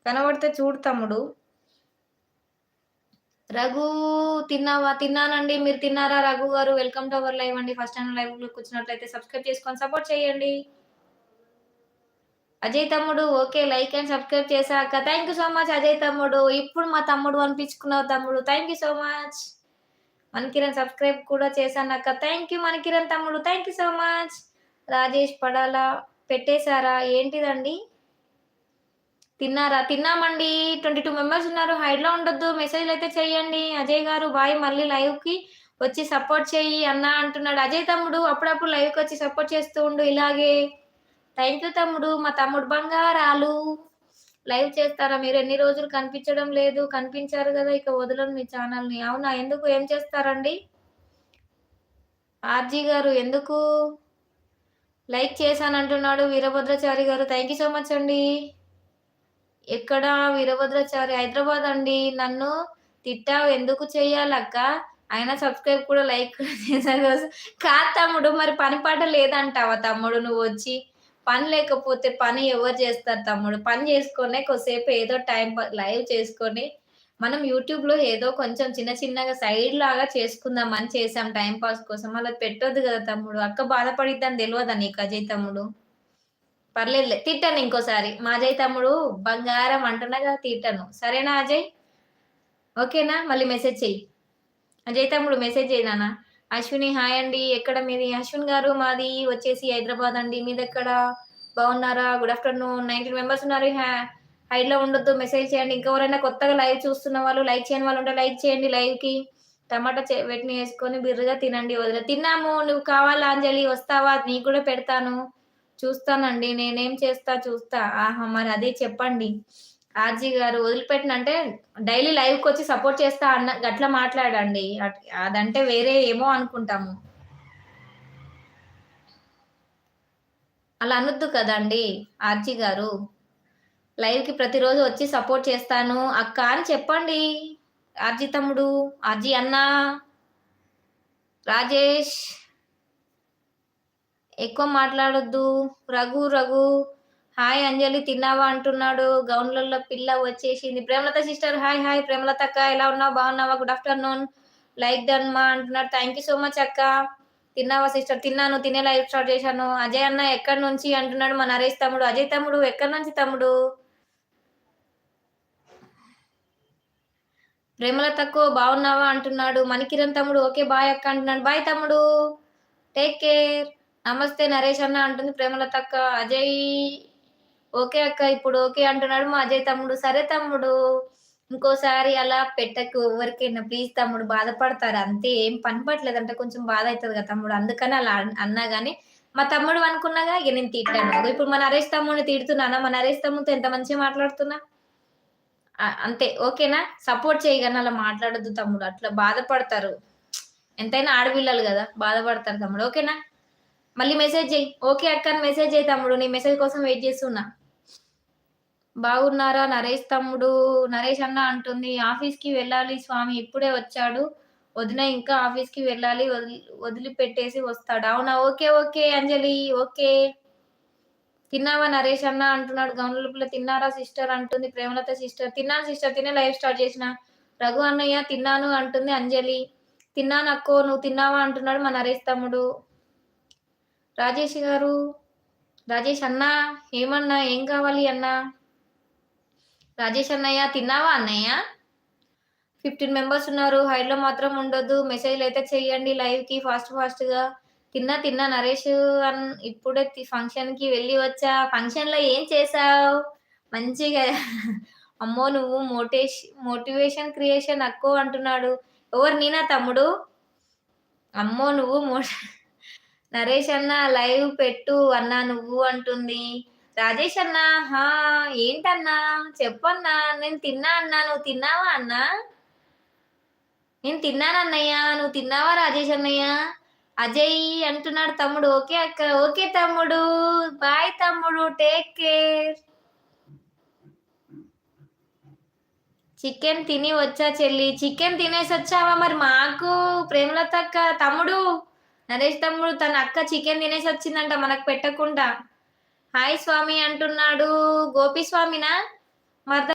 కనబడితే చూడు తమ్ముడు. రఘు తిన్నావా? తిన్నానండి. మీరు తిన్నారా రఘు గారు? వెల్కమ్ టు అవర్ లైవ్ అండి. ఫస్ట్ టైమ్ లైవ్‌లోకి వచ్చినట్లయితే సబ్స్క్రైబ్ చేసుకొని సపోర్ట్ చేయండి. అజయ్ తమ్ముడు ఓకే. లైక్ అండ్ సబ్స్క్రైబ్ చేశా అక్క. Thank you so much Ajay తమ్ముడు. ఇప్పుడు మా తమ్ముడు అనిపించుకున్నావు తమ్ముడు. Thank you so much. Manikiran subscribe కూడా చేశానక్క. థ్యాంక్ యూ మణికిరణ్ తమ్ముడు. Thank you so much. Rajesh పడాలా పెట్టేశారా? ఏంటిదండి? తిన్నారా? తిన్నామండి. 22 మెంబర్స్ ఉన్నారు. హైడ్‌లో ఉండొద్దు. మెసేజ్‌లు అయితే చేయండి. అజయ్ గారు బాయ్. మళ్ళీ లైవ్‌కి వచ్చి సపోర్ట్ చెయ్యి అన్నా అంటున్నాడు. అజయ్ తమ్ముడు అప్పుడప్పుడు లైవ్‌కి వచ్చి సపోర్ట్ చేస్తూ ఉండు ఇలాగే. థ్యాంక్ యూ తమ్ముడు. మా తమ్ముడు బంగారాలు. లైవ్ చేస్తారా మీరు? ఎన్ని రోజులు కనిపించడం లేదు. కనిపించారు గదా! ఇక వదలను మీ ఛానల్‌ని. అవునా? ఎందుకు? ఏం చేస్తారండి? ఆర్‌జీ గారు ఎందుకు? లైక్ చేశానంటున్నాడు వీరభద్రాచారి గారు. థ్యాంక్ యూ సో మచ్ అండి. ఎక్కడ వీరభద్రాచారి? హైదరాబాద్ అండి. నన్ను తిట్టావు ఎందుకు చెయ్యాలక్క? అయినా సబ్స్క్రైబ్ కూడా లైక్ కూడా చేశారు కదా! కాదు తమ్ముడు మరి పని పాట లేదంటావా తమ్ముడు నువ్వొచ్చి? పని లేకపోతే పని ఎవరు చేస్తారు తమ్ముడు? పని చేసుకొనే కొద్దిసేపు ఏదో లైవ్ చేసుకొని, మనం యూట్యూబ్‌లో ఏదో కొంచెం చిన్న చిన్నగా సైడ్ లాగా చేసుకుందామని చేసాం టైమ్ పాస్ కోసం. అలా పెట్టొద్దు కదా తమ్ముడు. అక్క బాధపడిద్దని తెలవదా నీకు అజయ్ తమ్ముడు? పర్లేదులే. తిట్టను ఇంకోసారి. మా అజయ్ తమ్ముడు బంగారం అంటున్నా కదా! తిట్టను. సరేనా అజయ్? ఓకేనా? మళ్ళీ మెసేజ్ చెయ్యి. అజయ్ తమ్ముడు మెసేజ్ చెయ్యి నాన్న. అశ్విని హాయ్ అండి. ఎక్కడ మీది? అశ్విన్ గారు మాది వచ్చేసి హైదరాబాద్ అండి. మీదెక్కడ? బాగున్నారా? Good afternoon. 19 మెంబర్స్ ఉన్నారు. హైడ్‌లో ఉండొద్దు. మెసేజ్ చేయండి. ఇంకెవరైనా కొత్తగా లైవ్ చూస్తున్న వాళ్ళు, లైక్ చేయని వాళ్ళు ఉంటే లైక్ చేయండి లైవ్‌కి. టమాటా చట్నీ యేసుకొని బిర్రుగా తినండి వదిన. తిన్నాము. నువ్వు కావాలా అంజలి? వస్తావా? నీకు కూడా పెడతాను. చూస్తానండి. నేనేం చేస్తా చూస్తా. ఆహా! మరి అదే చెప్పండి. ఆర్‌జీ గారు వదిలిపెట్టనంటే డైలీ లైవ్‌కొచ్చి సపోర్ట్ చేస్తా అన్న గట్లా మాట్లాడండి. అదంటే వేరే ఏమో అనుకుంటాము. అలా అనొద్దు కదండీ! ఆర్‌జీ గారు. లైవ్‌కి ప్రతిరోజు వచ్చి సపోర్ట్ చేస్తాను అక్క అని చెప్పండి. ఆర్‌జీ తమ్ముడు, ఆర్‌జీ అన్నా, రాజేష్ ఎక్కువ మాట్లాడొద్దు. రఘు హాయ్ అంజలి తిన్నావా అంటున్నాడు. గౌన్‌లలో పిల్ల వచ్చేసింది. Premalatha sister hi hi Premalatha అక్క ఎలా ఉన్నావు? బాగున్నావా? Good afternoon. లైక్ డన్ మా అంటున్నాడు. థ్యాంక్ యూ సో మచ్ అక్క. తిన్నావా సిస్టర్? తిన్నాను. తినే లైవ్ స్టార్ట్ చేశాను. అజయ్ అన్న ఎక్కడి నుంచి అంటున్నాడు మా నరేష్ తమ్ముడు. అజయ్ తమ్ముడు ఎక్కడి నుంచి తమ్ముడు? ప్రేమలత అక్కో బాగున్నావా అంటున్నాడు. మణికిరణ్ తమ్ముడు ఓకే బాయ్ అక్క అంటున్నాడు. బాయ్ తమ్ముడు. Take care. నమస్తే నరేష్ అన్న అంటుంది ప్రేమలత అక్క. అజయ్ ఓకే అక్క ఇప్పుడు ఓకే అంటున్నాడు మా అజయ్ తమ్ముడు. సరే తమ్ముడు. ఇంకోసారి అలా పెట్టకు ఎవరికైనా ప్లీజ్ తమ్ముడు బాధపడతారు అంతే. ఏం పని పట్టలేదంటే కొంచెం బాధ అయితది కదా తమ్ముడు. అందుకని అలా అన్నా గాని మా తమ్ముడు అనుకున్నాగా ఇగ నేను తిట్టాను. ఇప్పుడు మా నరేష్ తమ్ముడిని తిడుతున్నానా? మా నరేష్ తమ్ముడితో ఎంత మంచిగా మాట్లాడుతున్నా. అంతే ఓకేనా? సపోర్ట్ చెయ్యి గాని అలా మాట్లాడొద్దు తమ్ముడు. అట్లా బాధపడతారు. ఎంతైనా ఆడపిల్లలు గదా! బాధపడతారు తమ్ముడు. ఓకేనా? మళ్ళీ మెసేజ్ చెయ్యి. ఓకే అక్క అని మెసేజ్ చెయ్యి తమ్ముడు. నీ మెసేజ్ కోసం వెయిట్ చేస్తున్నా. బాగున్నారా నరేష్ తమ్ముడు? నరేష్ అన్న అంటుంది. ఆఫీస్‌కి వెళ్ళాలి స్వామి ఇప్పుడే వచ్చాడు. వదిన ఇంకా ఆఫీస్‌కి వెళ్ళాలి. వదిలిపెట్టేసి వస్తాడు. అవునా? ఓకే. ఓకే అంజలి. ఓకే. తిన్నావా నరేష్ అన్న అంటున్నాడు. గౌన్ల పిల్ల తిన్నారా సిస్టర్ అంటుంది ప్రేమలత సిస్టర్. తిన్నాను సిస్టర్. తినే లైవ్ స్టార్ట్ చేసిన. రఘు అన్నయ్య తిన్నాను అంటుంది అంజలి. తిన్నానక్కో నువ్వు తిన్నావా అంటున్నాడు మా నరేష్ తమ్ముడు. రాజేష్ గారు. రాజేష్ అన్నా ఏమన్నా? ఏం కావాలి అన్నా? రాజేష్ అన్నయ్య తిన్నావా అన్నయ్య? 15 మెంబర్స్ ఉన్నారు. హైడ్‌లో మాత్రం ఉండొద్దు. మెసేజ్‌లయితే చేయండి లైవ్‌కి ఫాస్ట్‌గా. తిన్నా నరేష్ ఇప్పుడే ఫంక్షన్‌కి వెళ్ళి వచ్చా. ఫంక్షన్‌లో ఏం చేశావు? మంచిగా అమ్మో! నువ్వు మోటివేషన్ క్రియేషన్ అక్కో అంటున్నాడు. ఎవరు నేనా తమ్ముడు? అమ్మో! నువ్వు నరేష్ అన్న లైవ్ పెట్టు అన్నా నువ్వు అంటుంది. రాజేష్ అన్న హా! ఏంటన్నా? చెప్పన్నా? నేను తిన్నా అన్నా. నువ్వు తిన్నావా అన్నా? నేను తిన్నానన్నయ్య. నువ్వు తిన్నావా రాజేష్ అన్నయ్య? అజయ్ అంటున్నాడు తమ్ముడు. ఓకే అక్క. ఓకే తమ్ముడు. బాయ్ తమ్ముడు. Take care. చికెన్ తిని వచ్చా చెల్లి. చికెన్ తినేసొచ్చావా? మరి మాకు ప్రేమలత అక్క తమ్ముడు, నరేష్ తమ్ముడు తన అక్క చికెన్ తినేసొచ్చిందంట మనకు పెట్టకుండా. హాయ్ స్వామి అంటున్నాడు. గోపి స్వామినా? మరద